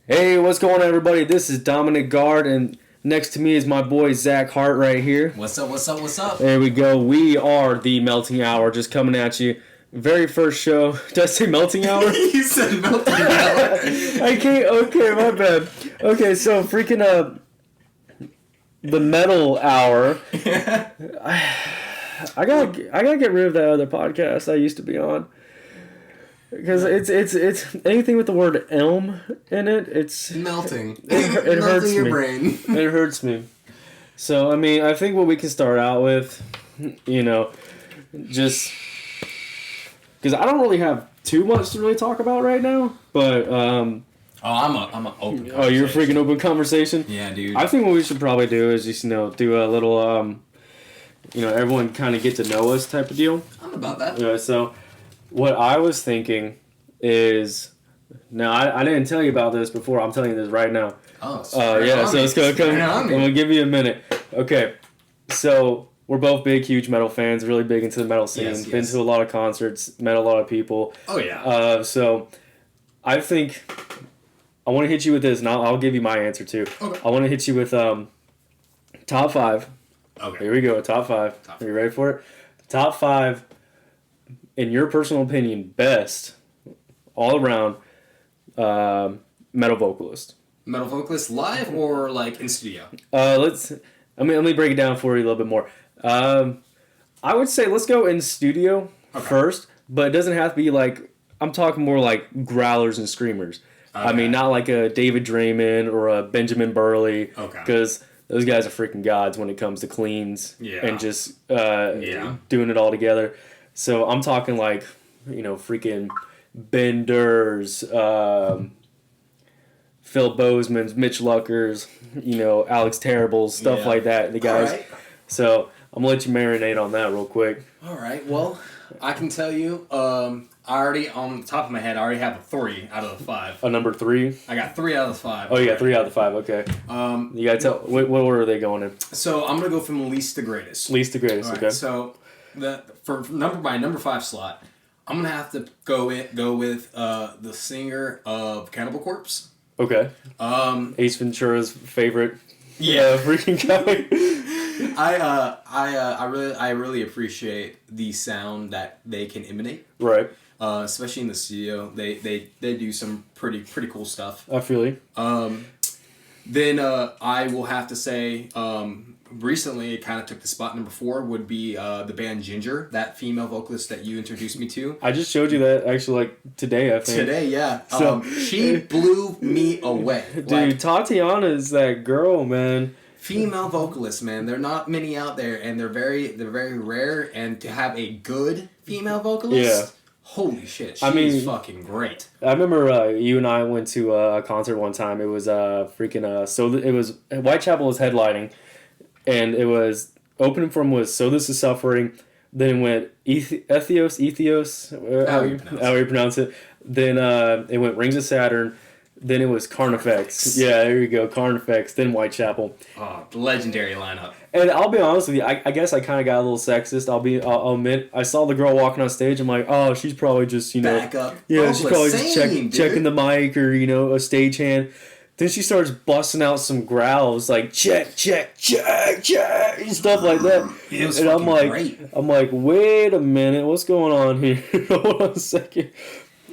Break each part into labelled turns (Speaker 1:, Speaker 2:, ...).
Speaker 1: Hey, what's going on, everybody? This is Dominic Guard, and next to me is my boy Zach Hart right here.
Speaker 2: What's up, what's up, what's up?
Speaker 1: There we go. We are the Melting Hour, just coming at you. Very first show. Did I say Melting Hour?
Speaker 2: You said melting hour.
Speaker 1: I can't. Okay, my bad. Okay, so freaking the Metal Hour. I gotta get rid of that other podcast I used to be on. Because it's anything with the word elm in it, it's
Speaker 2: Melting.
Speaker 1: It hurts
Speaker 2: your
Speaker 1: me.
Speaker 2: brain.
Speaker 1: It hurts me. So I mean, I think what we can start out with, just because I don't really have too much to really talk about right now, but
Speaker 2: I'm a open.
Speaker 1: oh, you're a freaking open conversation.
Speaker 2: Yeah, dude.
Speaker 1: I think what we should probably do is just do a little everyone kind of get to know us type of deal.
Speaker 2: I'm about that.
Speaker 1: Yeah. So. What I was thinking is, now I didn't tell you about this before. I'm telling you this right now.
Speaker 2: Oh,
Speaker 1: yeah. So it's gonna come. I'm gonna give you a minute. Okay. So we're both big, huge metal fans. Really big into the metal scene.
Speaker 2: Yes.
Speaker 1: Been to a lot of concerts. Met a lot of people.
Speaker 2: Oh yeah.
Speaker 1: So I think I want to hit you with this, and I'll give you my answer too.
Speaker 2: Okay.
Speaker 1: I want to hit you with top 5.
Speaker 2: Okay.
Speaker 1: Here we go. Top 5. Are you ready for it? Top 5. In your personal opinion, best all around metal vocalist.
Speaker 2: Metal vocalist live or like in studio?
Speaker 1: Let me break it down for you a little bit more. I would say let's go in studio first, but it doesn't have to be like, I'm talking more like growlers and screamers. Okay. I mean, not like a David Draymond or a Benjamin Burley. Okay. Because those guys are freaking gods when it comes to cleans and just doing it all together. So I'm talking like, freaking Benders, Phil Bozeman's, Mitch Luckers, Alex Terribles, stuff like that. The guys. Right. So I'm gonna let you marinate on that real quick.
Speaker 2: All right. Well, I can tell you, I already on the top of my head, I already have a 3 out of the 5.
Speaker 1: A number 3.
Speaker 2: I got 3 out of the 5.
Speaker 1: Oh, you got 3 out of the 5. Okay. You gotta tell what order are they going in?
Speaker 2: So I'm gonna go from least to greatest.
Speaker 1: Least to greatest.
Speaker 2: Right,
Speaker 1: okay.
Speaker 2: So. For my number 5 slot, I'm gonna have to go with the singer of Cannibal Corpse.
Speaker 1: Okay. Ace Ventura's favorite.
Speaker 2: Yeah,
Speaker 1: freaking guy.
Speaker 2: I really appreciate the sound that they can emanate.
Speaker 1: Right.
Speaker 2: Especially in the studio, they do some pretty cool stuff.
Speaker 1: I feel you.
Speaker 2: Then I will have to say. Recently, it kind of took the spot. Number 4 would be the band Ginger, that female vocalist that you introduced me to.
Speaker 1: I just showed you that actually like today, I think.
Speaker 2: Today, yeah. So, she blew me away.
Speaker 1: Dude, Tatiana is that girl, man.
Speaker 2: Female vocalists, man. There are not many out there, and they're very rare. And to have a good female vocalist, holy shit, she's fucking great.
Speaker 1: I remember you and I went to a concert one time. It was so it was Whitechapel was headlining. And it was opening from was So This Is Suffering, then it went Ethios, how you pronounce it. Then it went Rings of Saturn. Then it was Carnifex. Yeah, there you go, Carnifex. Then Whitechapel.
Speaker 2: Oh, legendary lineup.
Speaker 1: And I'll be honest with you, I guess I kind of got a little sexist. I'll admit, I saw the girl walking on stage. I'm like, oh, she's probably just
Speaker 2: back up.
Speaker 1: Yeah, she's probably just checking the mic or a stagehand. Then she starts busting out some growls like check, and stuff like that.
Speaker 2: It was
Speaker 1: and
Speaker 2: great.
Speaker 1: I'm like, wait a minute, what's going on here? Hold on a second.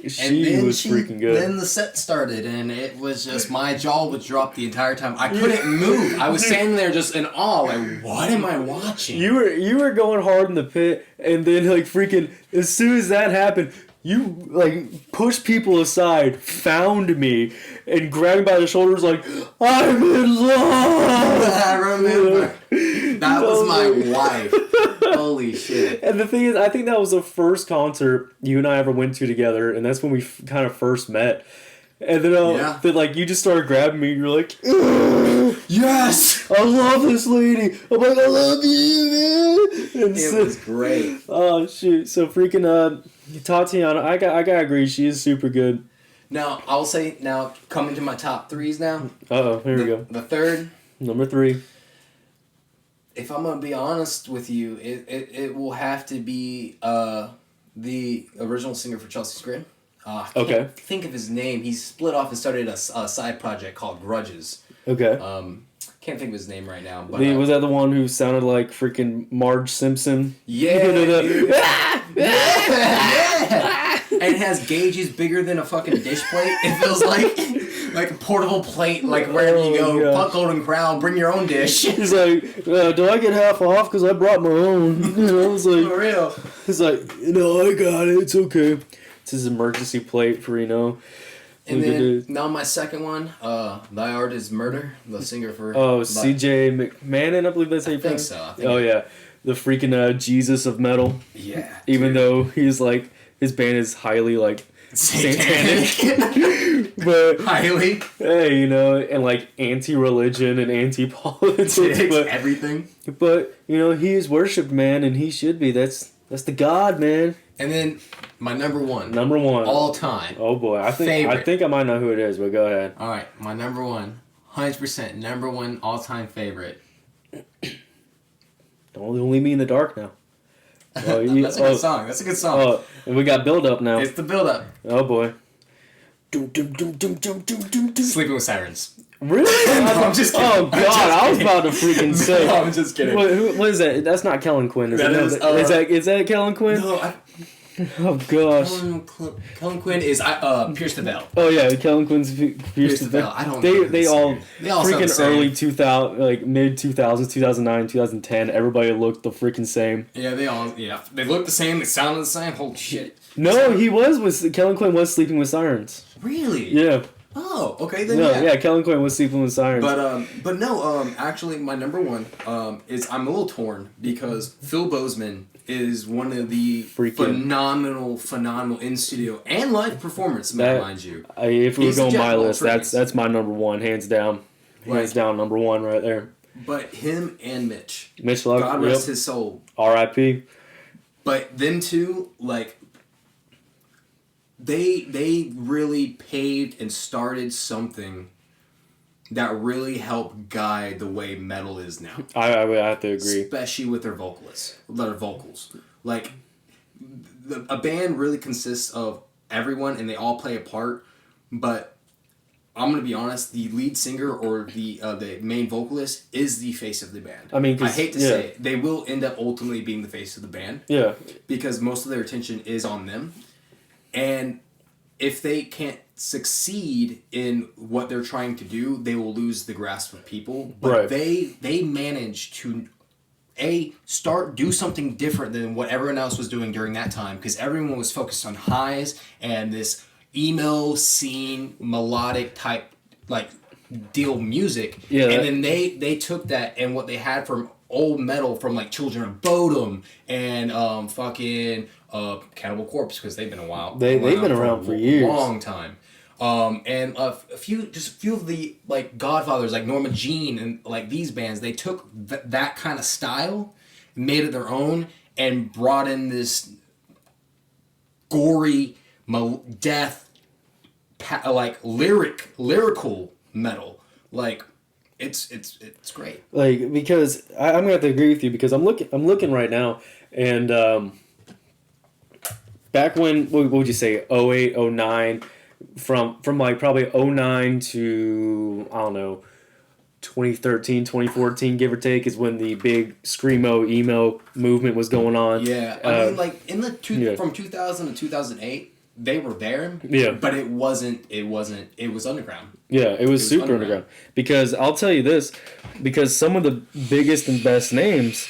Speaker 1: She was freaking good.
Speaker 2: Then the set started, and it was just my jaw would drop the entire time. I couldn't move. I was standing there just in awe, like, what am I watching?
Speaker 1: You were going hard in the pit, and then like freaking as soon as that happened. You, like, pushed people aside, found me, and grabbed me by the shoulders like, I'm in love!
Speaker 2: I remember. That was my wife. Holy shit.
Speaker 1: And the thing is, I think that was the first concert you and I ever went to together, and that's when we kind of first met. And then, like, you just started grabbing me, and you're like,
Speaker 2: yes!
Speaker 1: I love this lady! I'm like, I love you, man! And
Speaker 2: it was great.
Speaker 1: Oh, shoot. So, freaking, Tatiana, I gotta agree, she is super good.
Speaker 2: Now, I'll say, coming to my top 3s now.
Speaker 1: Uh-oh, here we go.
Speaker 2: The third.
Speaker 1: Number 3.
Speaker 2: If I'm gonna be honest with you, it will have to be the original singer for Chelsea's Grin.
Speaker 1: Okay.
Speaker 2: Think of his name. He split off and started a side project called Grudges.
Speaker 1: Okay.
Speaker 2: Can't think of his name right now. But
Speaker 1: Was that the one who sounded like freaking Marge Simpson?
Speaker 2: Yeah. Yeah. And it has gauges bigger than a fucking dish plate. It feels like a portable plate. Like wherever you go, Puck Golden Crown, bring your own dish.
Speaker 1: He's like, do I get half off because I brought my own? I was like,
Speaker 2: for real.
Speaker 1: He's like, no, I got it. It's okay. It's his emergency plate for
Speaker 2: And then now my second one, Thy Art Is Murder, the singer for.
Speaker 1: C.J. McMahon, I believe that's how you pronounce it.
Speaker 2: I think so.
Speaker 1: Yeah, the freaking Jesus of metal.
Speaker 2: Yeah.
Speaker 1: Even though he's like his band is highly like satanic, but
Speaker 2: highly.
Speaker 1: Hey, and like anti-religion and anti-politics, but
Speaker 2: everything.
Speaker 1: But he is worshipped, man, and he should be. That's the God, man.
Speaker 2: And then my number one all time.
Speaker 1: Oh boy, I think I might know who it is, but go ahead.
Speaker 2: All right, my number one, 100% number one all time favorite.
Speaker 1: Don't leave me in the dark now.
Speaker 2: Oh, that's a good song.
Speaker 1: Oh, and we got build up now.
Speaker 2: It's the build up.
Speaker 1: Oh boy.
Speaker 2: Sleeping with Sirens.
Speaker 1: Really?
Speaker 2: I'm just kidding.
Speaker 1: Oh god, I was about to freaking say.
Speaker 2: No, I'm just kidding.
Speaker 1: What is that? That's not Kellen Quinn, is it? Is that Kellen Quinn?
Speaker 2: No,
Speaker 1: oh gosh.
Speaker 2: Kellen Quinn is Pierce the Veil.
Speaker 1: Oh yeah, Kellen Quinn's Pierce the Veil.
Speaker 2: I don't know.
Speaker 1: They all freaking early 2000, like mid 2000s, 2009, 2010. Everybody looked the freaking same.
Speaker 2: Yeah, they looked the same. They sounded the same. Holy shit.
Speaker 1: No, Kellen Quinn was Sleeping with Sirens.
Speaker 2: Really?
Speaker 1: Yeah.
Speaker 2: Oh, okay then.
Speaker 1: No, yeah, Kellen Quinn was Sleeping with Sirens.
Speaker 2: But no, actually, my number one is I'm a little torn because Phil Bozeman is one of the phenomenal in studio and live performance, mind you.
Speaker 1: If we were going my list, that's my number one, hands down. Hands down, number one right there.
Speaker 2: But him and Mitch.
Speaker 1: Love,
Speaker 2: God rest his soul.
Speaker 1: R.I.P.
Speaker 2: But them two, like, they really paved and started something that really helped guide the way metal is now.
Speaker 1: I have to agree.
Speaker 2: Especially with their vocals. Like, a band really consists of everyone and they all play a part, but I'm going to be honest, the lead singer or the main vocalist is the face of the band. I hate to say it, they will end up ultimately being the face of the band.
Speaker 1: Yeah.
Speaker 2: Because most of their attention is on them. And if they can't succeed in what they're trying to do, they will lose the grasp of people. But they manage to do something different than what everyone else was doing during that time, because everyone was focused on highs and this emo scene melodic type like deal music. Yeah. And then they took that and what they had from old metal from like Children of Bodom and Cannibal Corpse, because they've been a while. They've been around for years, long time. And a few of the like Godfathers, like Norma Jean and like these bands, they took that kind of style, made it their own, and brought in this gory death, like lyrical metal. Like it's great.
Speaker 1: Like, because I'm gonna have to agree with you, because I'm looking right now, and back when, what would you say, 08, 09, from like probably 09 to, I don't know, 2013, 2014, give or take, is when the big screamo emo movement was going on.
Speaker 2: Yeah, I mean, like from 2000 to 2008, they were there.
Speaker 1: Yeah,
Speaker 2: but it was underground.
Speaker 1: Yeah, it was super underground. Because I'll tell you this, because some of the biggest and best names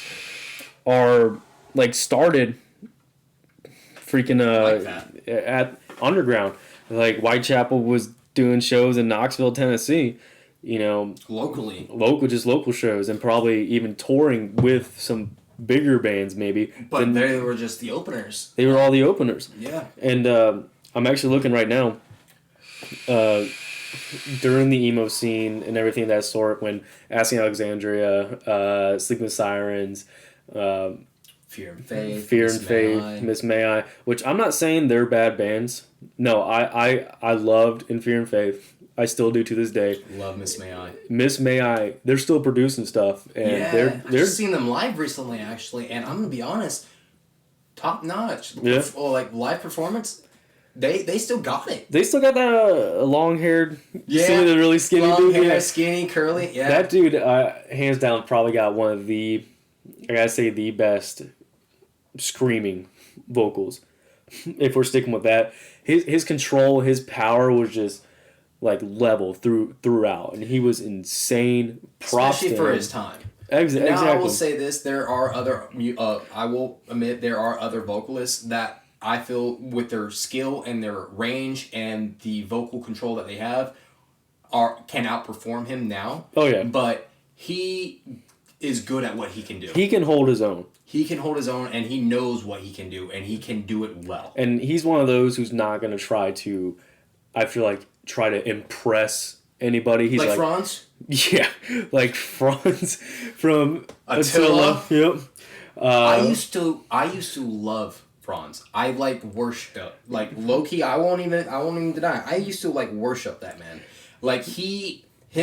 Speaker 1: are like started freaking at underground. Like Whitechapel was doing shows in Knoxville, Tennessee, local shows, and probably even touring with some bigger bands maybe.
Speaker 2: But they were just the openers.
Speaker 1: They were all the openers.
Speaker 2: Yeah.
Speaker 1: And I'm actually looking right now, during the emo scene and everything of that sort, when Asking Alexandria, Sleeping with Sirens,
Speaker 2: Fear and Faith,
Speaker 1: Miss May I, which I'm not saying they're bad bands. No, I loved In Fear and Faith. I still do to this day.
Speaker 2: Love Miss May I.
Speaker 1: Miss May I, they're still producing stuff, and
Speaker 2: I've just seen them live recently, actually, and I'm gonna be honest, top notch.
Speaker 1: Yeah.
Speaker 2: Like live performance, they still got it.
Speaker 1: They still got that long-haired, the really skinny
Speaker 2: long
Speaker 1: dude.
Speaker 2: Hair, skinny, curly. Yeah,
Speaker 1: that dude, hands down, probably got one of the, I gotta say, the best screaming vocals. If we're sticking with that, his control, his power was just like level throughout, and he was insane. Props
Speaker 2: especially
Speaker 1: to
Speaker 2: for
Speaker 1: him.
Speaker 2: his time.
Speaker 1: Exactly.
Speaker 2: Now I will say this: there are other. I will admit there are other vocalists that I feel with their skill and their range and the vocal control that they have can outperform him now.
Speaker 1: Oh yeah.
Speaker 2: But he is good at what he can do.
Speaker 1: He can hold his own.
Speaker 2: He can hold his own, and he knows what he can do, and he can do it well.
Speaker 1: And he's one of those who's not going to try to, I feel like, try to impress anybody. He's like
Speaker 2: Franz?
Speaker 1: Yeah, like Franz from
Speaker 2: Attila.
Speaker 1: Yep.
Speaker 2: I used to love Franz. I like worship, like low key. I won't even deny. I used to like worship that man. Like him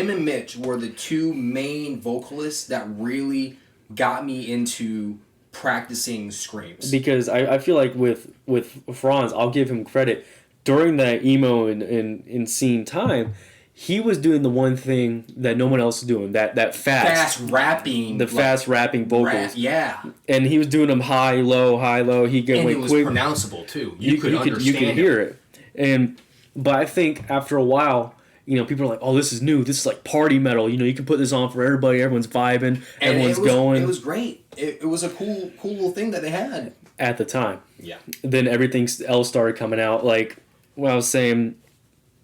Speaker 2: and Mitch were the two main vocalists that really got me into practicing screams.
Speaker 1: Because I feel like with Franz, I'll give him credit. During that emo and scene time, he was doing the one thing that no one else was doing. That fast
Speaker 2: rapping.
Speaker 1: The fast rapping vocals.
Speaker 2: Yeah.
Speaker 1: And he was doing them high, low, high, low. He
Speaker 2: and
Speaker 1: went
Speaker 2: it was
Speaker 1: quick.
Speaker 2: pronounceable too. You could understand
Speaker 1: you could hear it. But I think after a while, people are like, oh, this is new. This is like party metal. You can put this on for everybody. Everyone's vibing. Everyone's going.
Speaker 2: It was great. It was a cool little thing that they had.
Speaker 1: At the time.
Speaker 2: Yeah.
Speaker 1: Then everything else started coming out. Like, when I was saying,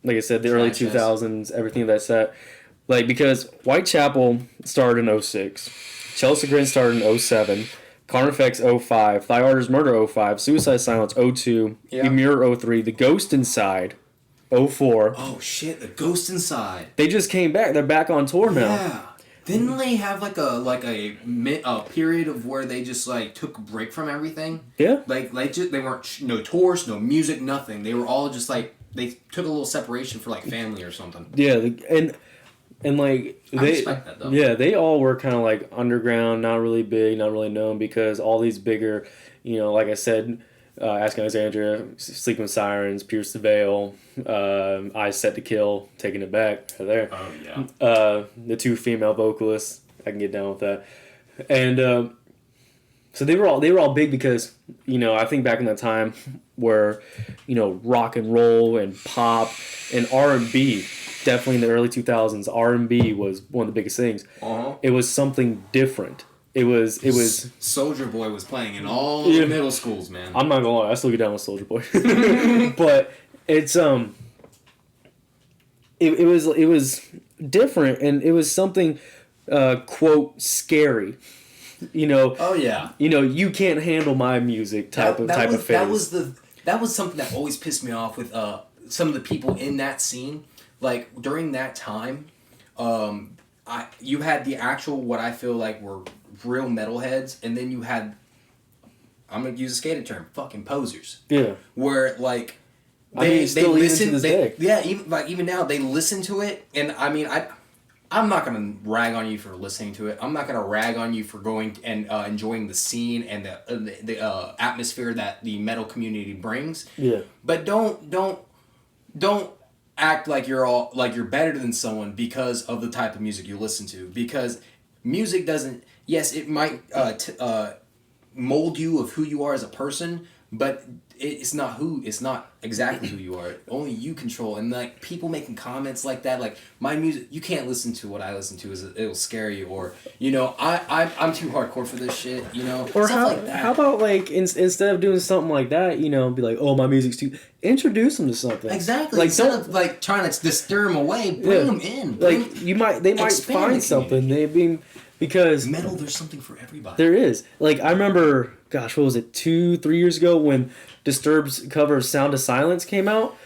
Speaker 1: like I said, the early 2000s, everything that's that. Like, because Whitechapel started in 2006. Chelsea Grin started in 2007. Carnifex 2005. Thy Artist Murder 2005. Suicide Silence 2002.
Speaker 2: Yeah.
Speaker 1: Emir 2003. The Ghost Inside 2004.
Speaker 2: Oh, shit. The Ghost Inside.
Speaker 1: They just came back. They're back on tour now.
Speaker 2: Yeah. Didn't they have like a period of where they just like took a break from everything?
Speaker 1: Yeah.
Speaker 2: Like they weren't no tours, no music, nothing. They were all just like they took a little separation for like family or something.
Speaker 1: Yeah, and like
Speaker 2: I respect that though.
Speaker 1: Yeah, they all were kind of like underground, not really big, not really known, because all these bigger, like I said, Ask Alexandria, Sleeping with Sirens, Pierce the Veil, Eyes Set to Kill, Taking It Back, right there.
Speaker 2: Oh yeah.
Speaker 1: The two female vocalists, I can get down with that, and so they were all big because I think back in that time where rock and roll and pop and R&B, definitely in the early 2000s, R&B was one of the biggest things.
Speaker 2: Uh-huh.
Speaker 1: It was something different. It was
Speaker 2: Soulja Boy was playing in all the middle schools, man.
Speaker 1: I'm not gonna lie, I still get down with Soulja Boy. But it's it was different, and it was something quote scary.
Speaker 2: Oh yeah.
Speaker 1: You can't handle my music type of phase.
Speaker 2: That was something that always pissed me off with some of the people in that scene. Like during that time, you had the actual what I feel like were real metalheads, and then you had, I'm gonna use a skater term, fucking posers.
Speaker 1: Yeah.
Speaker 2: Where like
Speaker 1: they listen to this day.
Speaker 2: Yeah, even now they listen to it, and I mean I'm not gonna rag on you for listening to it. I'm not gonna rag on you for going and enjoying the scene and the atmosphere that the metal community brings.
Speaker 1: Yeah.
Speaker 2: But don't act like you're better than someone because of the type of music you listen to. Because music doesn't. Yes, it might mold you of who you are as a person, but it's not exactly who you are. Only you control. And like people making comments like that, like my music, you can't listen to what I listen to, it'll scare you, or I'm too hardcore for this shit,
Speaker 1: Or
Speaker 2: stuff like that.
Speaker 1: how about like instead of doing something like that, be like, oh, my music's too. Introduce them to something.
Speaker 2: Exactly.
Speaker 1: Like,
Speaker 2: instead of like trying to stir them away, bring them in.
Speaker 1: They might find something. Because
Speaker 2: metal, there's something for everybody.
Speaker 1: There is. Like, I remember, gosh, what was it, 2-3 years ago when Disturbed's cover of Sound of Silence came out?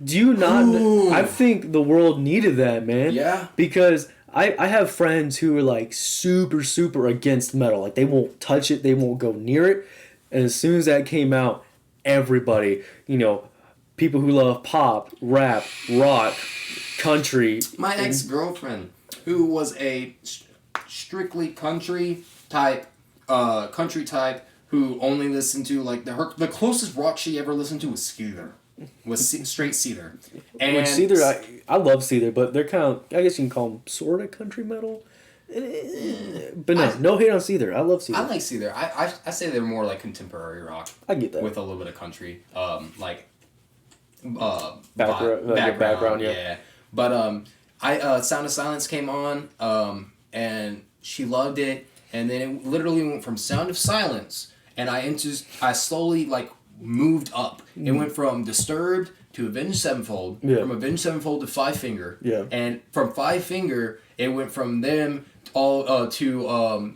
Speaker 1: Do you not...
Speaker 2: Ooh.
Speaker 1: I think the world needed that, man.
Speaker 2: Yeah.
Speaker 1: Because I have friends who are, like, super, super against metal. Like, they won't touch it. They won't go near it. And as soon as that came out, everybody, people who love pop, rap, rock, country...
Speaker 2: My ex-girlfriend, who was a... strictly country type, who only listened to like the closest rock she ever listened to was Skeeter. Was straight Seether. And
Speaker 1: Which Seether, I love Seether, but they're kind of, I guess you can call them sort of country metal. But no hate on Seether. I love Seether.
Speaker 2: I like Seether. I say they're more like contemporary rock.
Speaker 1: I get that.
Speaker 2: With a little bit of country.
Speaker 1: Background, yeah.
Speaker 2: But Sound of Silence came on, and she loved it, and then it literally went from Sound of Silence, and I slowly like moved up. It went from Disturbed to Avenged Sevenfold, from Avenged Sevenfold to Five Finger, and from Five Finger it went from them all to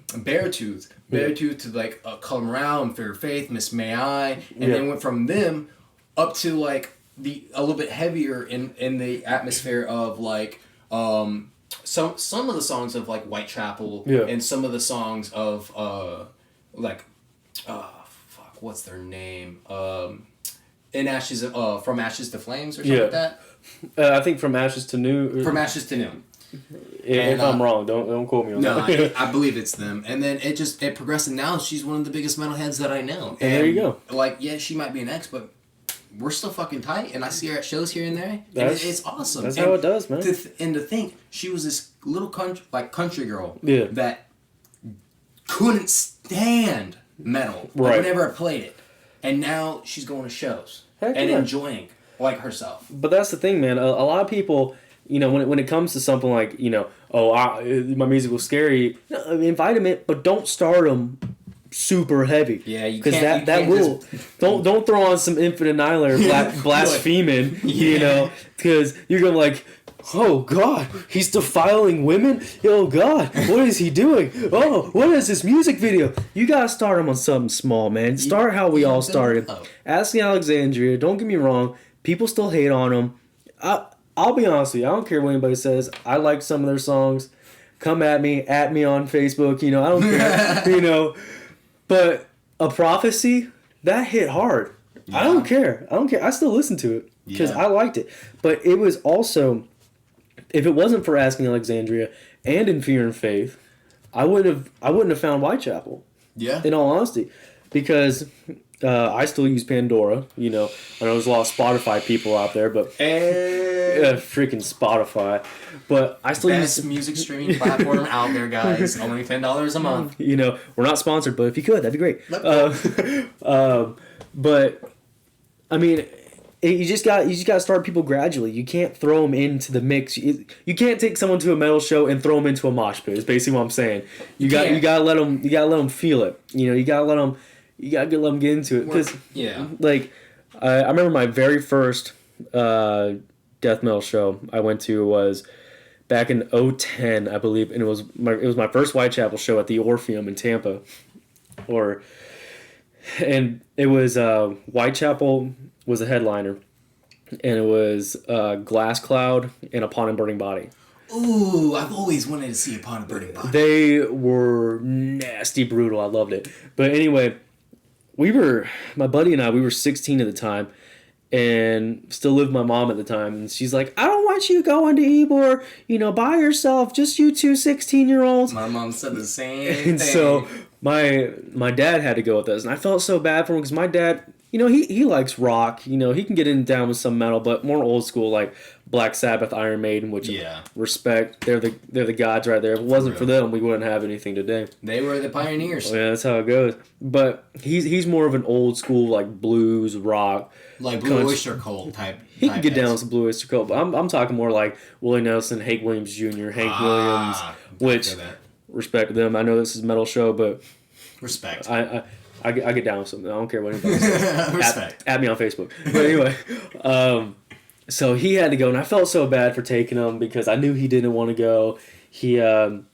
Speaker 2: Beartooth. Beartooth to like Come Around, Fair Faith, Miss May I, and then went from them up to like a little bit heavier in the atmosphere of like some of the songs of like Whitechapel and some of the songs of what's their name? In Ashes From Ashes to Flames or something like that.
Speaker 1: I think From Ashes to New.
Speaker 2: From Ashes to New.
Speaker 1: If I'm wrong, don't quote me on that.
Speaker 2: No, I believe it's them. And then it progressed, and now she's one of the biggest metalheads that I know. And
Speaker 1: there you go.
Speaker 2: Like, yeah, she might be an ex, but we're still fucking tight, and I see her at shows here and there. It's awesome.
Speaker 1: That's how it does, man.
Speaker 2: And to think, she was this little country girl
Speaker 1: Yeah.
Speaker 2: that couldn't stand metal.
Speaker 1: Right.
Speaker 2: Whenever I played it. And now she's going to shows.
Speaker 1: Heck
Speaker 2: and
Speaker 1: yeah.
Speaker 2: enjoying like herself.
Speaker 1: But that's the thing, man. A lot of people, when it comes to something like, my music was scary, invite them in, but don't start them super heavy.
Speaker 2: Yeah, you can't.
Speaker 1: That will don't throw on some Infinite Annihilator blaspheming, because you're going like, oh God, he's defiling women. Oh God, what is he doing? Oh, what is this music video? You gotta start him on something small, man. Start how we all started. Asking Alexandria. Don't get me wrong. People still hate on him. I'll be honest with you. I don't care what anybody says. I like some of their songs. Come at me on Facebook. I don't care. But A Prophecy, that hit hard. Yeah. I don't care. I still listen to it because I liked it. But it was also, if it wasn't for Asking Alexandria and In Fear and Faith, I wouldn't have found Whitechapel. Yeah. In all honesty, because I still use Pandora. I know there's a lot of Spotify people out there, but freaking Spotify. But I still
Speaker 2: use music streaming platform out there, guys. Only $10 a month.
Speaker 1: We're not sponsored, but if you could, that'd be great. But I mean, you just got to start people gradually. You can't throw them into the mix. You can't take someone to a metal show and throw them into a mosh pit. Is basically what I'm saying. You gotta let them feel it. You gotta let them let them get into it. Because like I remember my very first death metal show I went to was back in 2010, I believe, and it was my first Whitechapel show at the Orpheum in Tampa, and it was Whitechapel was a headliner, and it was Glass Cloud and Upon a Burning Body.
Speaker 2: Ooh, I've always wanted to see Upon a Burning Body.
Speaker 1: They were nasty brutal. I loved it. But anyway, my buddy and I, we were 16 at the time, and still lived with my mom at the time, and she's like, I don't want you going to Ybor, by yourself, just you two 16-year-olds.
Speaker 2: My mom said the same thing.
Speaker 1: And so my dad had to go with us, and I felt so bad for him because my dad, he likes rock, he can get down with some metal, but more old school like Black Sabbath, Iron Maiden, which respect, they're the gods right there. If it wasn't for them, we wouldn't have anything today.
Speaker 2: They were the pioneers.
Speaker 1: Yeah, that's how it goes. But he's more of an old school like blues rock.
Speaker 2: Like Blue Oyster Cult type.
Speaker 1: He can get down with some Blue Oyster Cult, but I'm talking more like Willie Nelson, Hank Williams Jr., Hank Williams, which respect to them. I know this is a metal show, but
Speaker 2: respect.
Speaker 1: I get down with something. I don't care what anybody says.
Speaker 2: Respect.
Speaker 1: Add me on Facebook. But anyway, so he had to go, and I felt so bad for taking him because I knew he didn't want to go. He, you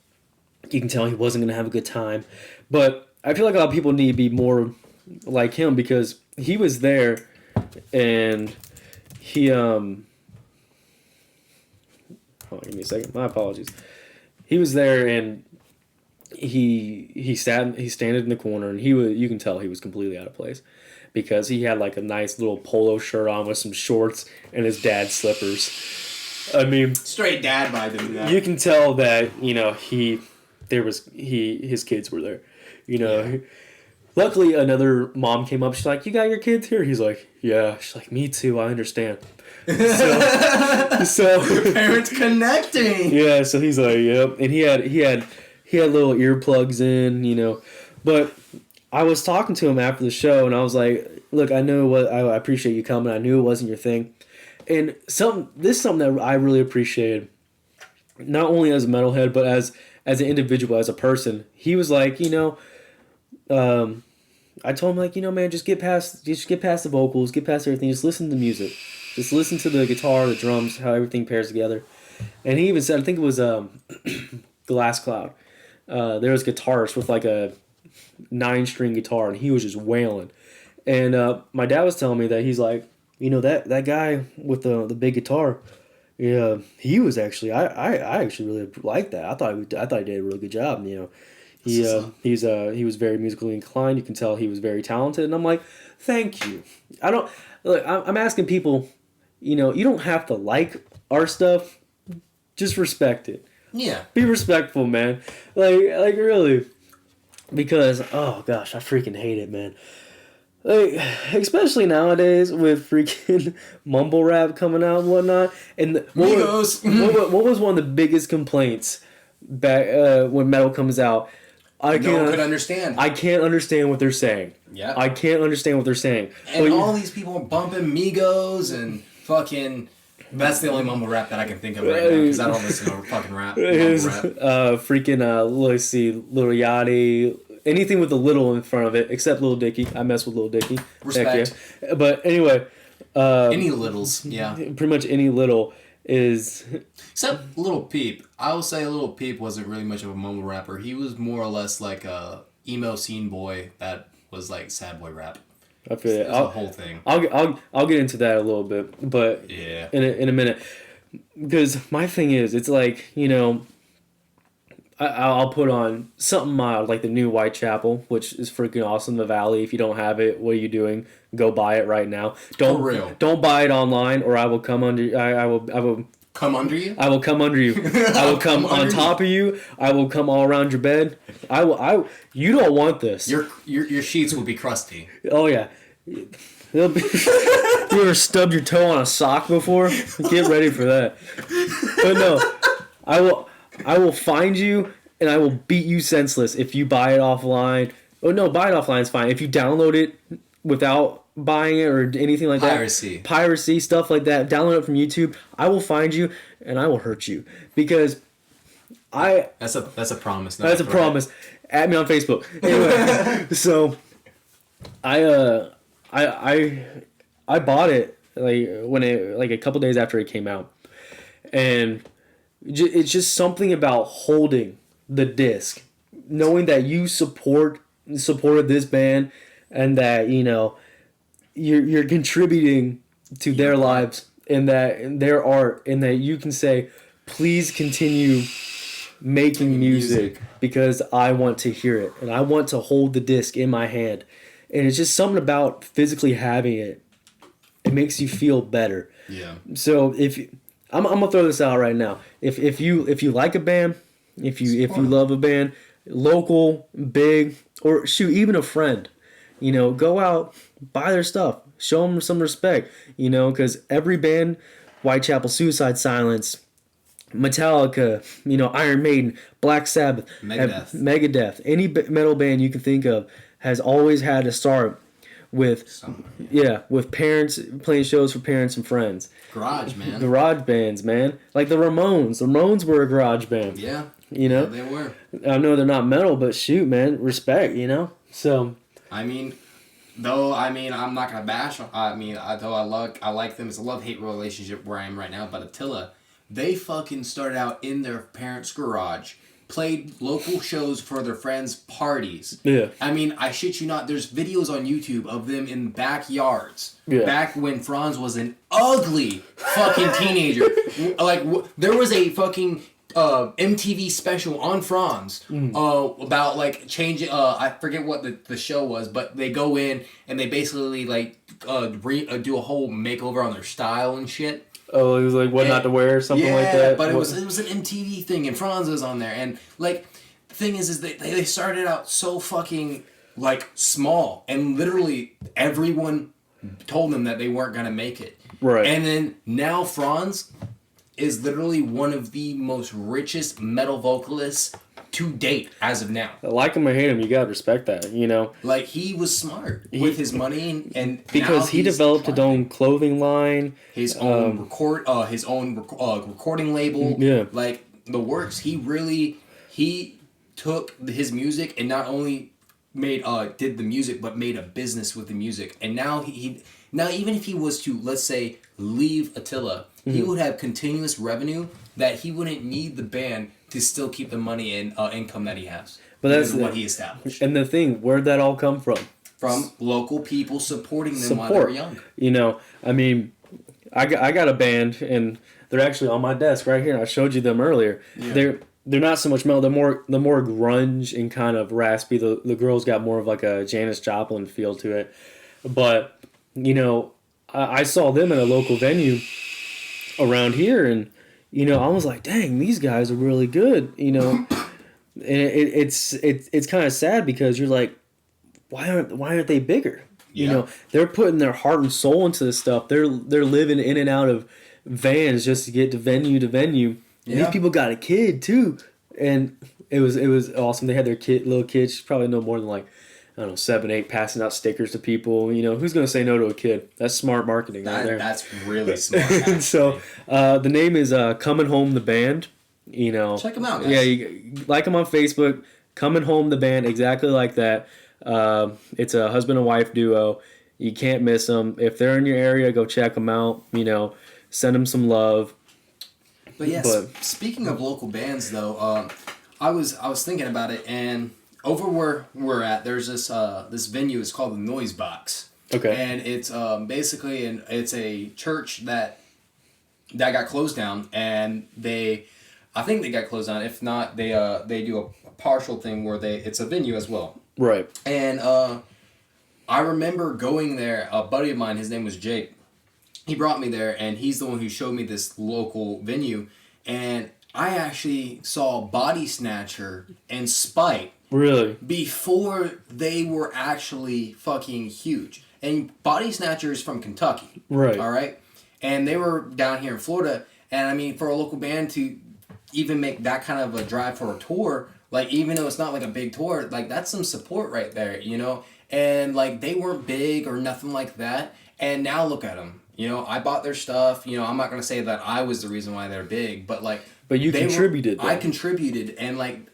Speaker 1: can tell he wasn't going to have a good time. But I feel like a lot of people need to be more like him because he was there. And he hold on, give me a second. My apologies. He was there and he standing in the corner, and you can tell he was completely out of place because he had like a nice little polo shirt on with some shorts and his dad's slippers. I mean,
Speaker 2: straight dad vibe in that.
Speaker 1: You can tell that his kids were there. Luckily, another mom came up. She's like, "You got your kids here?" He's like, "Yeah." She's like, "Me too. I understand." So
Speaker 2: parents connecting.
Speaker 1: Yeah. So he's like, "Yep." And he had little earplugs in, you know. But I was talking to him after the show, and I was like, "Look, I know what I appreciate you coming. I knew it wasn't your thing." And this is something that I really appreciated, not only as a metalhead, but as an individual, as a person. He was like, I told him, like, man, just get past the vocals, get past everything, just listen to the music, just listen to the guitar, the drums, how everything pairs together. And he even said, I think it was Glass Cloud. There was guitarist with like a 9-string guitar, and he was just wailing. And my dad was telling me that he's like, that guy with the big guitar, yeah, he was actually I actually really liked that. I thought he did a really good job. He was very musically inclined. You can tell he was very talented, and I'm like, thank you. I'm asking people, you don't have to like our stuff, just respect it.
Speaker 2: Yeah.
Speaker 1: Be respectful, man. Like really, because oh gosh, I freaking hate it, man. Like, especially nowadays with freaking mumble rap coming out and whatnot. And what was one of the biggest complaints back when metal comes out?
Speaker 2: No one could understand.
Speaker 1: I can't understand what they're saying.
Speaker 2: Yeah.
Speaker 1: I can't understand what they're saying.
Speaker 2: And all these people are bumping Migos and fucking... That's the only mumble rap that I can think of right now, because I don't listen to fucking rap.
Speaker 1: Let's see, Lil Yachty... Anything with a little in front of it, except Lil Dicky. I mess with Lil Dicky.
Speaker 2: Respect.
Speaker 1: Yeah. But anyway.
Speaker 2: Any littles, yeah.
Speaker 1: Pretty much any little is...
Speaker 2: Except Lil Peep. I will say Lil Peep wasn't really much of a mumble rapper. He was more or less like a emo scene boy that was like sad boy rap.
Speaker 1: I feel it.
Speaker 2: The whole thing.
Speaker 1: I'll get into that a little bit, but
Speaker 2: yeah,
Speaker 1: in a minute. Because my thing is, it's like, I'll put on something mild, like the new Whitechapel, which is freaking awesome. The Valley. If you don't have it, what are you doing? Go buy it right now. Don't buy it online, or I will come under. I will
Speaker 2: come under you.
Speaker 1: I will come under you. I will come on top of you. I will come all around your bed. You don't want this.
Speaker 2: Your sheets will be crusty.
Speaker 1: Oh yeah. You ever stubbed your toe on a sock before? Get ready for that. But no, I will find you and I will beat you senseless if you buy it offline. Oh no, buy it offline is fine. If you download it without buying it or anything like that, piracy, stuff like that, download it from YouTube, I will find you and I will hurt you because that's a promise. That's a promise. Add me on Facebook. Anyway, so I bought it like a couple days after it came out, and it's just something about holding the disc, knowing that you supported this band, and that you're contributing to their lives and their art, and that you can say, please continue making music because I want to hear it and I want to hold the disc in my hand. And it's just something about physically having it. It makes you feel better.
Speaker 2: Yeah.
Speaker 1: So I'm gonna throw this out right now. If you like a band, if you love a band, local, big, or shoot, even a friend, go out, buy their stuff, show them some respect, because every band, Whitechapel, Suicide Silence, Metallica, Iron Maiden, Black Sabbath, Megadeth, any metal band you can think of has always had to start with parents, playing shows for parents and friends.
Speaker 2: Garage
Speaker 1: bands, man. Like the Ramones. The Ramones were a garage band.
Speaker 2: Yeah.
Speaker 1: Yeah,
Speaker 2: they were.
Speaker 1: I know they're not metal, but shoot, man, respect, So
Speaker 2: I'm not gonna bash. I like them. It's a love-hate relationship where I am right now. But Attila, they fucking started out in their parents' garage, played local shows for their friends' parties.
Speaker 1: Yeah.
Speaker 2: I shit you not, there's videos on YouTube of them in backyards.
Speaker 1: Yeah.
Speaker 2: Back when Franz was an ugly fucking teenager. There was a fucking MTV special on Franz about changing. I forget what the show was, but they go in and they basically do a whole makeover on their style and shit.
Speaker 1: Oh, it was like what not to wear or something like that.
Speaker 2: Yeah, but it was an MTV thing, and Franz was on there. And the thing is they started out so fucking like small, and literally everyone told them that they weren't gonna make it.
Speaker 1: Right.
Speaker 2: And then now Franz is literally one of the most richest metal vocalists to date as of now.
Speaker 1: Like him or hate him, you gotta respect that, you know.
Speaker 2: Like, he was smart with his money, and
Speaker 1: because he developed his own clothing line,
Speaker 2: his own recording label.
Speaker 1: Yeah.
Speaker 2: Like, the works. He took his music and not only did the music, but made a business with the music. And now now even if he was to, let's say, leave Attila, he would have continuous revenue that he wouldn't need the band to still keep the money and income that he has.
Speaker 1: But that's
Speaker 2: what he established.
Speaker 1: And the thing, where'd that all come from?
Speaker 2: From local people supporting them while they were young.
Speaker 1: You know, I mean, I got a band, and they're actually on my desk right here. I showed you them earlier. Yeah. They're not so much metal. They're more grunge and kind of raspy. The girls got more of like a Janis Joplin feel to it. But, you know, I saw them at a local venue around here, and, you know, I was like, dang, these guys are really good, you know. And it's kind of sad because you're like, why aren't they bigger? You know, they're putting their heart and soul into this stuff. They're living in and out of vans just to get to venue to venue. And these people got a kid too, and it was awesome. They had their little kids, probably no more than like, I don't know, 7, 8, passing out stickers to people. You know, who's gonna say no to a kid? That's smart marketing right there.
Speaker 2: That's really smart.
Speaker 1: So the name is Coming Home the Band. You know,
Speaker 2: check them out, guys.
Speaker 1: Yeah, you like them on Facebook. Coming Home the Band, exactly like that. It's a husband and wife duo. You can't miss them. If they're in your area, go check them out. You know, send them some love.
Speaker 2: But yes, speaking of local bands, though, I was thinking about it, and over where we're at, there's this venue. It's called the Noise Box.
Speaker 1: Okay.
Speaker 2: And it's basically it's a church that got closed down, and I think they got closed down. If not, they do a partial thing where it's a venue as well.
Speaker 1: Right.
Speaker 2: And I remember going there. A buddy of mine, his name was Jake. He brought me there, and he's the one who showed me this local venue. And I actually saw Body Snatcher and Spite.
Speaker 1: Really?
Speaker 2: Before they were actually fucking huge. And Body Snatcher is from Kentucky.
Speaker 1: Right.
Speaker 2: All right? And they were down here in Florida. And I mean, for a local band to even make that kind of a drive for a tour, like, even though it's not like a big tour, like, that's some support right there, you know? And, like, they weren't big or nothing like that. And now look at them. You know, I bought their stuff. You know, I'm not going to say that I was the reason why they're big, but, like...
Speaker 1: But you contributed.
Speaker 2: I contributed, and, like,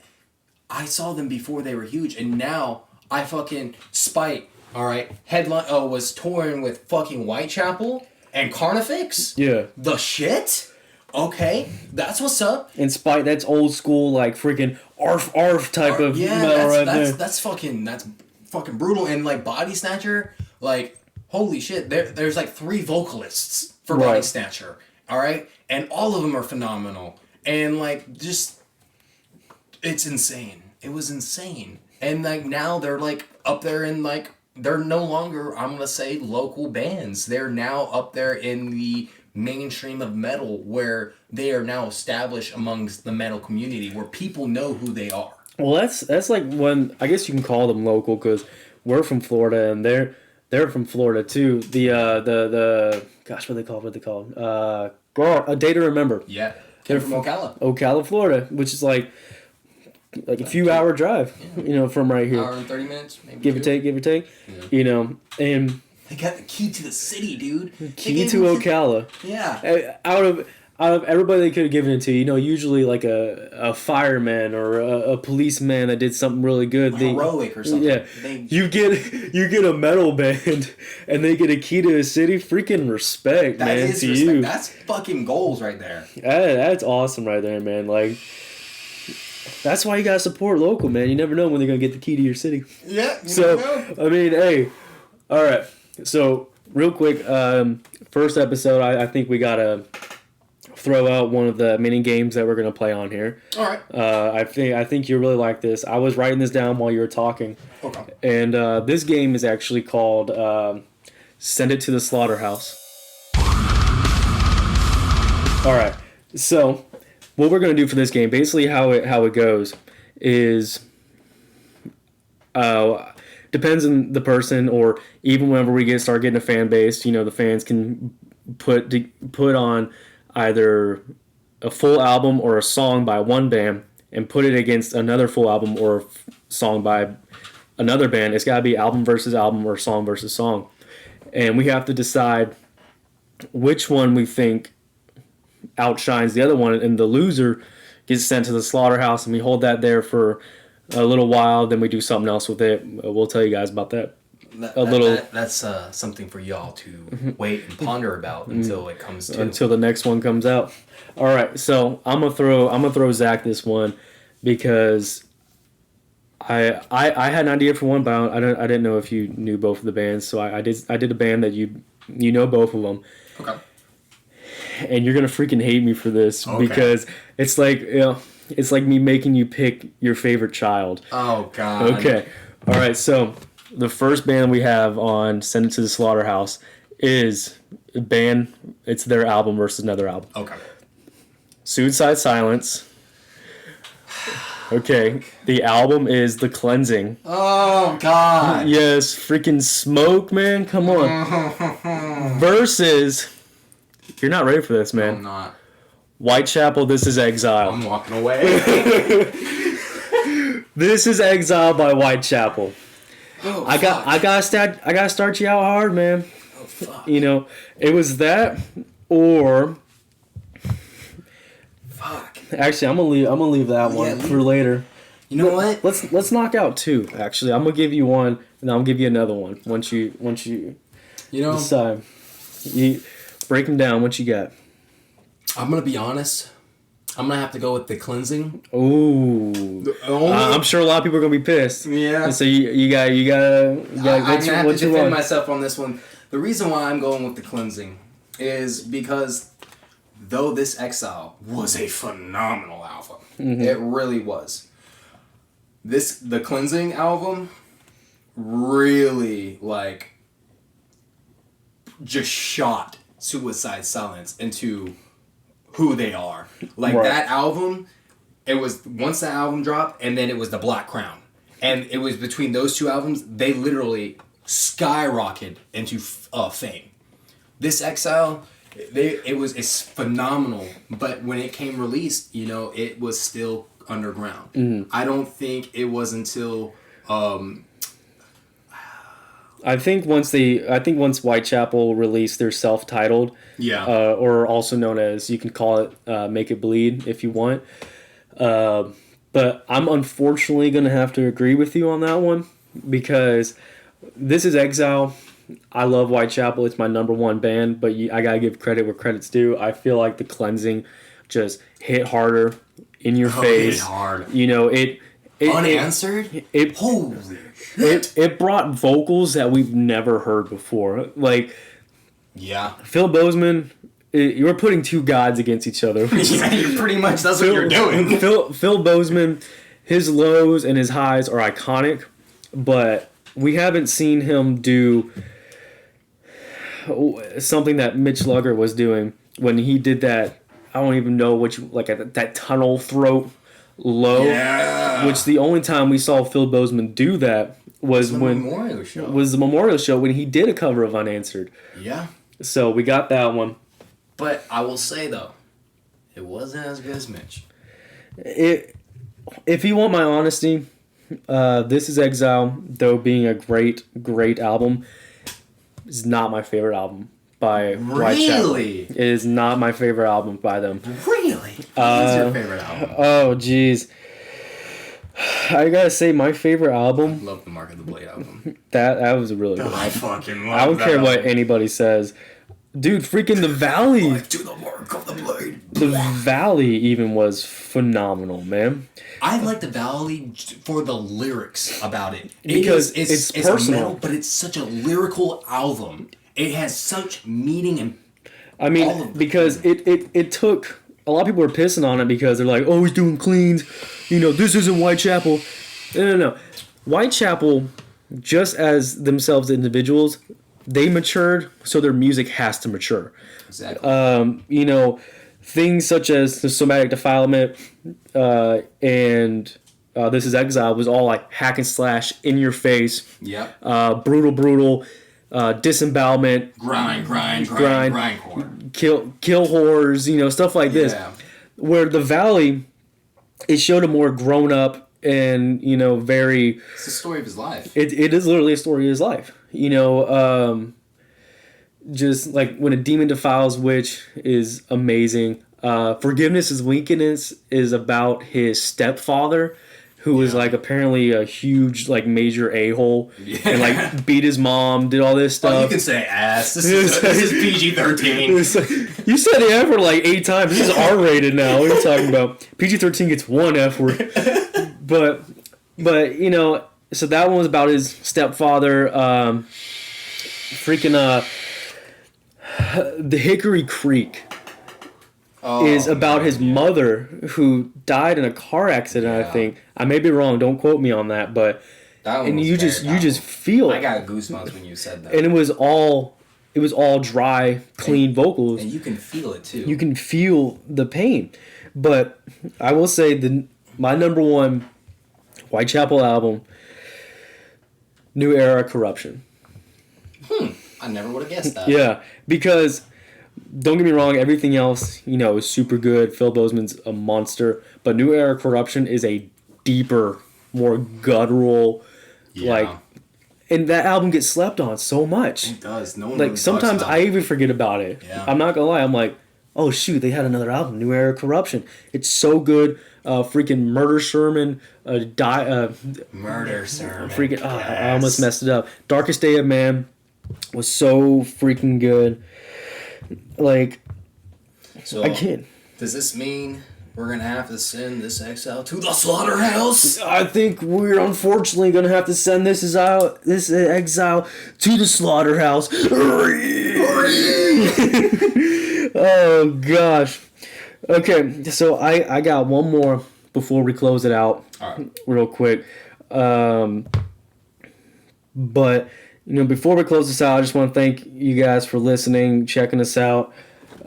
Speaker 2: I saw them before they were huge, and now I fucking... Spite, all right, headline... was touring with fucking Whitechapel and Carnifex?
Speaker 1: Yeah.
Speaker 2: The shit? Okay, that's what's up.
Speaker 1: And Spite, that's old school, like, freaking arf type of metal right there.
Speaker 2: That's fucking brutal. And, like, Body Snatcher, like... Holy shit, there's like 3 vocalists for Body Snatcher, alright? And all of them are phenomenal. And like, just, it's insane. It was insane. And like, now they're like up there in like, they're no longer, I'm gonna say, local bands. They're now up there in the mainstream of metal, where they are now established amongst the metal community, where people know who they are.
Speaker 1: Well, that's like one, I guess you can call them local, because we're from Florida, and they're from Florida too. The gosh, what are they called? A Day to Remember.
Speaker 2: Yeah, they're from
Speaker 1: Ocala, Florida, which is like a few hour drive, you know, from right here.
Speaker 2: Hour and 30 minutes, maybe.
Speaker 1: Give or take.
Speaker 2: Yeah.
Speaker 1: You know, and
Speaker 2: they got the key to the city, dude.
Speaker 1: Key to Ocala.
Speaker 2: Yeah.
Speaker 1: Out of everybody they could have given it to, you know, usually like a fireman or a policeman that did something really good.
Speaker 2: Heroic or something.
Speaker 1: Yeah. You get a metal band and they get a key to a city. Freaking respect,
Speaker 2: that
Speaker 1: man,
Speaker 2: is
Speaker 1: to
Speaker 2: respect.
Speaker 1: you.
Speaker 2: That's fucking goals right there.
Speaker 1: That's awesome right there, man. Like, that's why you gotta support local, man. You never know when they're gonna get the key to your city.
Speaker 2: Yeah.
Speaker 1: So, I mean, hey, all right. So, real quick, first episode, I think we gotta throw out one of the mini games that we're gonna play on here.
Speaker 2: All right.
Speaker 1: I think you really like this. I was writing this down while you were talking.
Speaker 2: Okay.
Speaker 1: And this game is actually called Send It to the Slaughterhouse. All right. So, what we're gonna do for this game, basically how it goes, is depends on the person, or even whenever we start getting a fan base, the fans can put on either a full album or a song by one band and put it against another full album or song by another band. It's got to be album versus album or song versus song. And we have to decide which one we think outshines the other one, and the loser gets sent to the slaughterhouse, and we hold that there for a little while, then we do something else with it. We'll tell you guys about that.
Speaker 2: That's something for y'all to wait and ponder about until it comes to
Speaker 1: until the next one comes out. All right, so I'm gonna throw Zach this one because I had an idea for one, but I didn't know if you knew both of the bands, so I did a band that you know both of them.
Speaker 2: Okay.
Speaker 1: And you're gonna freaking hate me for this because it's like it's like me making you pick your favorite child.
Speaker 2: Oh God.
Speaker 1: Okay. All right. So the first band we have on Send It to the Slaughterhouse is a band. It's their album versus another album.
Speaker 2: Okay.
Speaker 1: Suicide Silence. Okay. The album is The Cleansing.
Speaker 2: Oh God.
Speaker 1: Yes. Freaking Smoke, man. Come on. Versus. You're not ready for this, man.
Speaker 2: I'm not.
Speaker 1: Whitechapel, This Is Exile.
Speaker 2: I'm walking away.
Speaker 1: This is Exile by Whitechapel.
Speaker 2: Oh,
Speaker 1: I gotta start you out hard, man.
Speaker 2: Oh fuck.
Speaker 1: It was that or
Speaker 2: fuck.
Speaker 1: Actually, I'm gonna leave that one for later.
Speaker 2: You know what?
Speaker 1: Let's knock out two. Actually, I'm gonna give you one, and I'll give you another one once you decide. You break them down. What you got?
Speaker 2: I'm gonna be honest. I'm gonna have to go with The Cleansing.
Speaker 1: Ooh, I'm sure a lot of people are gonna be pissed.
Speaker 2: Yeah.
Speaker 1: And so you gotta.
Speaker 2: I'm gonna have to defend myself on this one. The reason why I'm going with The Cleansing is because though this Exile was a phenomenal album, it really was. The Cleansing album really just shot Suicide Silence into who they are. That album, it was once the album dropped, and then it was the Black Crown, and it was between those two albums they literally skyrocketed into fame. This Exile, it's phenomenal, but when it came released, it was still underground. I don't think it was until
Speaker 1: I think once Whitechapel released their self-titled, or also known as, you can call it Make It Bleed if you want. But I'm unfortunately going to have to agree with you on that one because This Is Exile. I love Whitechapel. It's my number one band, but I got to give credit where credit's due. I feel like The Cleansing just hit harder in your face.
Speaker 2: Hit hard.
Speaker 1: It
Speaker 2: unanswered? Holy shit.
Speaker 1: It brought vocals that we've never heard before. Phil Bozeman, you were putting two gods against each other.
Speaker 2: Yeah, you pretty much, that's what you're doing.
Speaker 1: Phil Bozeman, his lows and his highs are iconic, but we haven't seen him do something that Mitch Lugger was doing when he did that. I don't even know that tunnel throat low. Yeah. Which the only time we saw Phil Bozeman do that was the Memorial Show when he did a cover of Unanswered. Yeah. So we got that one.
Speaker 2: But I will say though, it wasn't as good as Mitch.
Speaker 1: If you want my honesty, This Is Exile, though being a great, great album, is not my favorite album by Whitechapel. It is not my favorite album by them.
Speaker 2: Really? What is your favorite album?
Speaker 1: Oh, jeez. I gotta say, my favorite album...
Speaker 2: I love the Mark of the Blade album.
Speaker 1: That was a really good album.
Speaker 2: I fucking love
Speaker 1: I don't care what anybody says. Dude, freaking The Valley.
Speaker 2: Do the Mark of the Blade.
Speaker 1: The Valley even was phenomenal, man.
Speaker 2: I like The Valley for the lyrics about it.
Speaker 1: Because it's personal.
Speaker 2: Metal, but it's such a lyrical album. It has such meaning and
Speaker 1: because it took... A lot of people are pissing on it because they're like, oh, he's doing cleans. This isn't Whitechapel. No. Whitechapel, just as themselves individuals, they matured, so their music has to mature. Exactly. Things such as the Somatic Defilement and This Is Exile was all like hack and slash, in your face,
Speaker 2: Yep.
Speaker 1: brutal, disembowelment,
Speaker 2: Grind.
Speaker 1: kill whores, stuff like this. Where the Valley, it showed a more grown up and very.
Speaker 2: It's the story of his life.
Speaker 1: It is literally a story of his life. Just like when a demon defiles witch is amazing. Forgiveness is Weakness is about his stepfather, who was like apparently a huge like major a-hole and like beat his mom, did all this stuff.
Speaker 2: Oh, you can say ass. This is PG-13.
Speaker 1: You said the F word like 8 times. This is R-rated now. What are you talking about? PG-13 gets 1 F word. But so that one was about his stepfather. The Hickory Creek is about his mother who died in a car accident. I think I may be wrong. Don't quote me on that, but you just feel it.
Speaker 2: I got goosebumps when you said that.
Speaker 1: And it was all dry, clean vocals,
Speaker 2: and you can feel it too.
Speaker 1: You can feel the pain. But I will say my number one Whitechapel album, New Era Corruption.
Speaker 2: I never would have guessed that.
Speaker 1: Yeah, because don't get me wrong, everything else, is super good. Phil Bozeman's a monster, but New Era Corruption is a deeper, more guttural, and that album gets slept on so much.
Speaker 2: It does. No one
Speaker 1: like
Speaker 2: really
Speaker 1: sometimes I even forget about it.
Speaker 2: Yeah.
Speaker 1: I'm not gonna lie. I'm like, oh shoot, they had another album, New Era Corruption. It's so good. Freaking Murder Sermon,
Speaker 2: Murder Sermon.
Speaker 1: Freaking, yes. I almost messed it up. Darkest Day of Man was so freaking good. Like,
Speaker 2: so
Speaker 1: I can't.
Speaker 2: Does this mean we're gonna have to send this exile to the slaughterhouse?
Speaker 1: I think we're unfortunately gonna have to send this exile to the slaughterhouse. Oh gosh. Okay, so I got one more before we close it out.
Speaker 2: All right.
Speaker 1: Real quick. But before we close this out, I just want to thank you guys for listening, checking us out.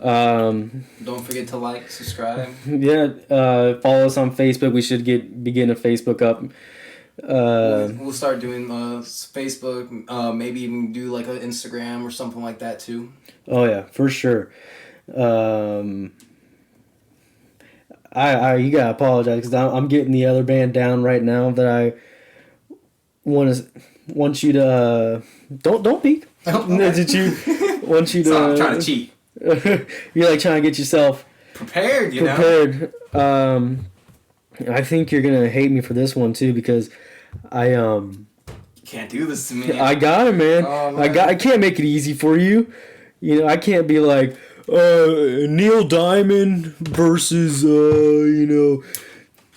Speaker 2: Don't forget to like, subscribe.
Speaker 1: Yeah, follow us on Facebook. We should be getting a Facebook up.
Speaker 2: We'll start doing Facebook. Maybe even do like an Instagram or something like that too.
Speaker 1: Oh yeah, for sure. You gotta apologize because I'm getting the other band down right now that I want you to don't peek. Did you want you to?
Speaker 2: So I'm trying to cheat.
Speaker 1: You're like trying to get yourself
Speaker 2: prepared.
Speaker 1: I think you're gonna hate me for this one too because I
Speaker 2: can't do this to me.
Speaker 1: I got it, man.
Speaker 2: Oh, man.
Speaker 1: I can't make it easy for you. I can't be like Neil Diamond versus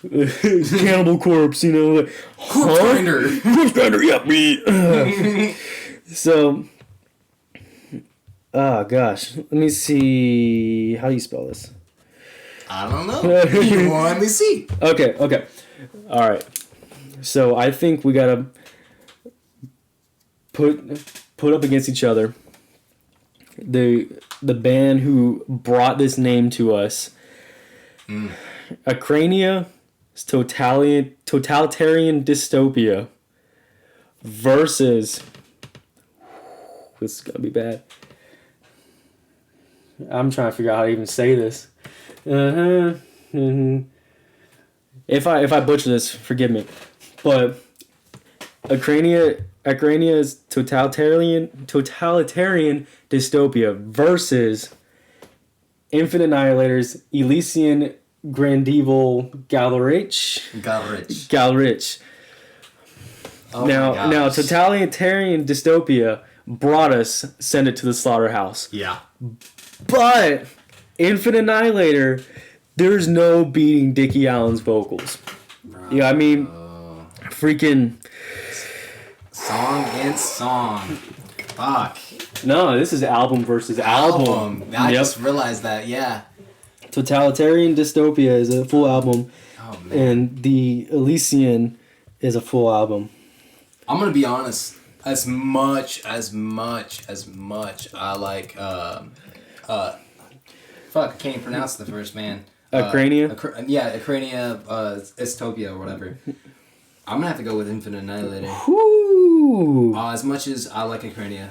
Speaker 1: Cannibal Corpse. Like,
Speaker 2: Corpse Grinder.
Speaker 1: Corpse Grinder. Yeah, me. So. Oh, gosh. Let me see. How do you spell this?
Speaker 2: I don't know. You want me to see.
Speaker 1: Okay. All right. So I think we got to put up against each other the band who brought this name to us. Acrania Totalitarian Dystopia versus... This is going to be bad. I'm trying to figure out how to even say this. If I butcher this, forgive me. But Acrania's totalitarian dystopia versus Infinite Annihilator's Elysian Grandival Galrich.
Speaker 2: Oh
Speaker 1: now totalitarian dystopia brought us Send It to the Slaughterhouse.
Speaker 2: Yeah.
Speaker 1: But Infinite Annihilator, there's no beating Dickie Allen's vocals.
Speaker 2: Bro.
Speaker 1: Yeah, I mean, freaking
Speaker 2: song against song. Fuck.
Speaker 1: No, this is album versus album.
Speaker 2: I just realized that. Yeah.
Speaker 1: Totalitarian Dystopia is a full album,
Speaker 2: man.
Speaker 1: and the Elysian is a full album.
Speaker 2: I'm gonna be honest. As much I like fuck, I can't even pronounce the first man.
Speaker 1: Acrania?
Speaker 2: Acrania, Estopia, or whatever. I'm gonna have to go with Infinite Annihilator.
Speaker 1: Whoo!
Speaker 2: As much as I like Acrania,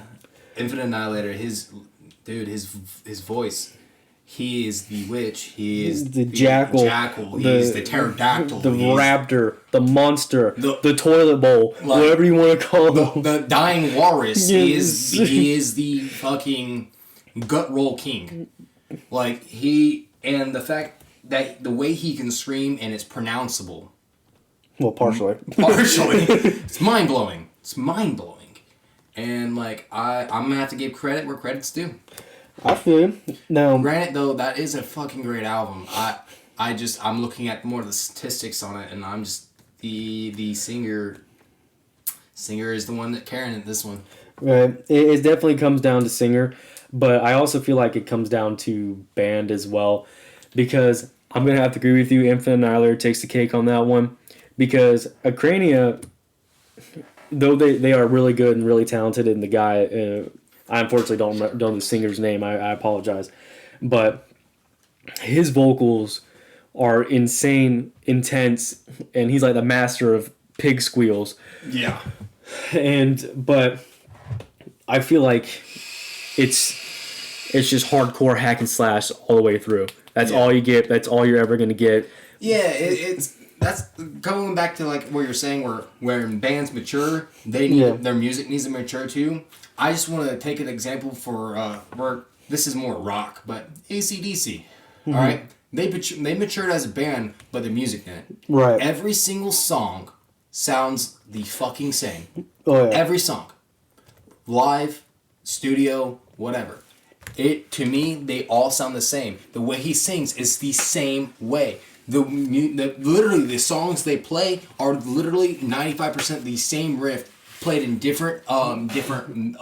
Speaker 2: Infinite Annihilator, his voice, he is the witch, he is
Speaker 1: the jackal,
Speaker 2: he's the pterodactyl,
Speaker 1: the raptor, the monster, the toilet bowl, like, whatever you want to call him.
Speaker 2: The dying walrus. Yes. He is the fucking gut roll king. Like, and the fact that the way he can scream and it's pronounceable.
Speaker 1: Well, partially.
Speaker 2: It's mind-blowing. And, like, I'm going to have to give credit where credit's due.
Speaker 1: I feel you. Now,
Speaker 2: granted, though, that is a fucking great album. I'm looking at more of the statistics on it, and I'm just, the singer is the one that carrying this one.
Speaker 1: Right. It definitely comes down to singer, but I also feel like it comes down to band as well, because I'm going to have to agree with you, Infinite Annihilator takes the cake on that one. Because Acrania, though they are really good and really talented, and the guy, I unfortunately don't know the singer's name, I apologize, but his vocals are insane, intense, and he's like the master of pig squeals.
Speaker 2: Yeah.
Speaker 1: But I feel like it's just hardcore hack and slash all the way through. That's all you get. That's all you're ever going to get.
Speaker 2: Yeah, that's going back to like what you're saying, where bands mature, their music needs to mature too. I just want to take an example for where this is more rock, but AC/DC. Mm-hmm. All right, they matured as a band, but the music didn't.
Speaker 1: Right.
Speaker 2: Every single song sounds the fucking same.
Speaker 1: Oh yeah.
Speaker 2: Every song, live, studio, whatever. To me, they all sound the same. The way he sings is the same way. Literally, the songs they play are literally 95% the same riff, played in different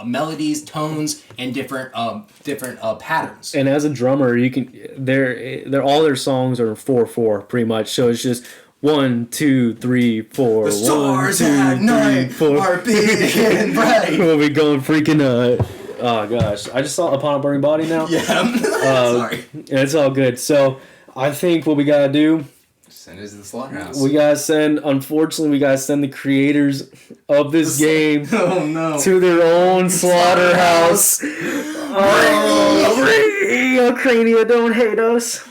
Speaker 2: melodies, tones, and different patterns.
Speaker 1: And as a drummer, you can they're all their songs are 4/4 pretty much. So it's just 1, 2, 3, 4.
Speaker 2: The stars at night are big and bright.
Speaker 1: We'll be going freaking oh gosh, I just saw Upon a Burning Body now.
Speaker 2: Yeah, sorry.
Speaker 1: It's all good. So I think what we gotta do,
Speaker 2: send it to the slaughterhouse.
Speaker 1: Unfortunately, we gotta send the creators of this game to their own slaughterhouse. Crania, don't hate us.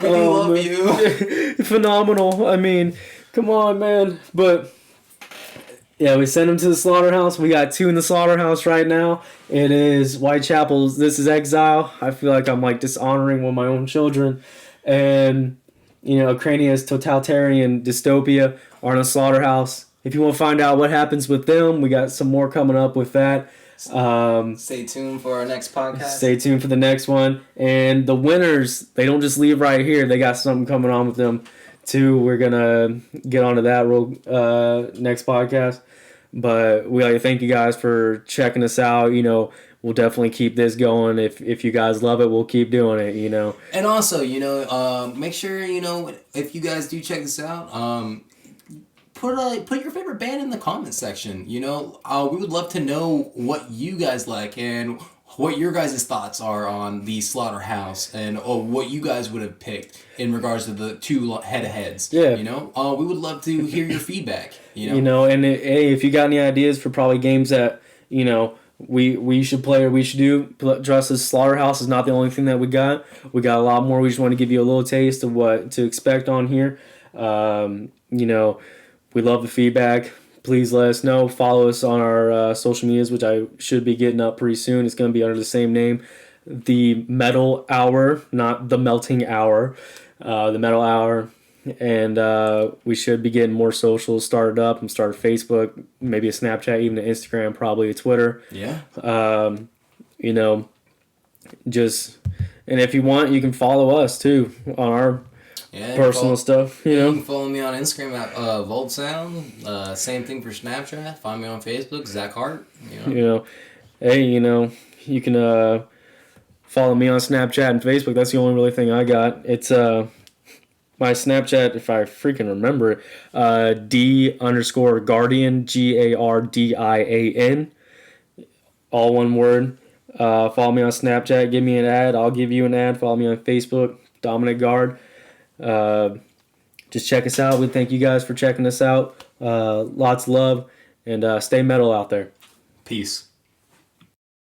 Speaker 2: We love you.
Speaker 1: Phenomenal. I mean, come on, man. But yeah, we send them to the slaughterhouse. We got 2 in the slaughterhouse right now. It is Whitechapel's This Is Exile. I feel like I'm like dishonoring one of my own children. And, Crania's Totalitarian Dystopia are in a slaughterhouse. If you want to find out what happens with them, we got some more coming up with that.
Speaker 2: Stay tuned for our next podcast.
Speaker 1: Stay tuned for the next one. And the winners, they don't just leave right here. They got something coming on with them, too. We're going to get onto that next podcast. But we like to thank you guys for checking us out. We'll definitely keep this going. If you guys love it, we'll keep doing it,
Speaker 2: And also, make sure, if you guys do check this out, put your favorite band in the comment section. We would love to know what you guys like and what your guys' thoughts are on the Slaughterhouse and what you guys would have picked in regards to the 2 head-to-heads.
Speaker 1: Yeah.
Speaker 2: We would love to hear your feedback.
Speaker 1: And hey, if you got any ideas for probably games that, we should play or we should do, trust us, Slaughterhouse is not the only thing that we got. We got a lot more. We just want to give you a little taste of what to expect on here. We love the feedback. Please let us know. Follow us on our social medias, which I should be getting up pretty soon. It's going to be under the same name. The Metal Hour, not the Melting Hour. The Metal Hour. And we should be getting more socials started up. And start a Facebook, maybe a Snapchat, even an Instagram, probably a Twitter.
Speaker 2: Yeah.
Speaker 1: And if you want, you can follow us too on our personal stuff. You
Speaker 2: can follow me on Instagram at VoltSound. Same thing for Snapchat. Find me on Facebook, Zach Hart.
Speaker 1: Hey, you can follow me on Snapchat and Facebook. That's the only really thing I got. It's my Snapchat, if I freaking remember it, D_Guardian, GARDIAN, all one word. Follow me on Snapchat. Give me an ad. I'll give you an ad. Follow me on Facebook, Dominic Guard. Just check us out. We thank you guys for checking us out. Lots of love, and stay metal out there.
Speaker 2: Peace.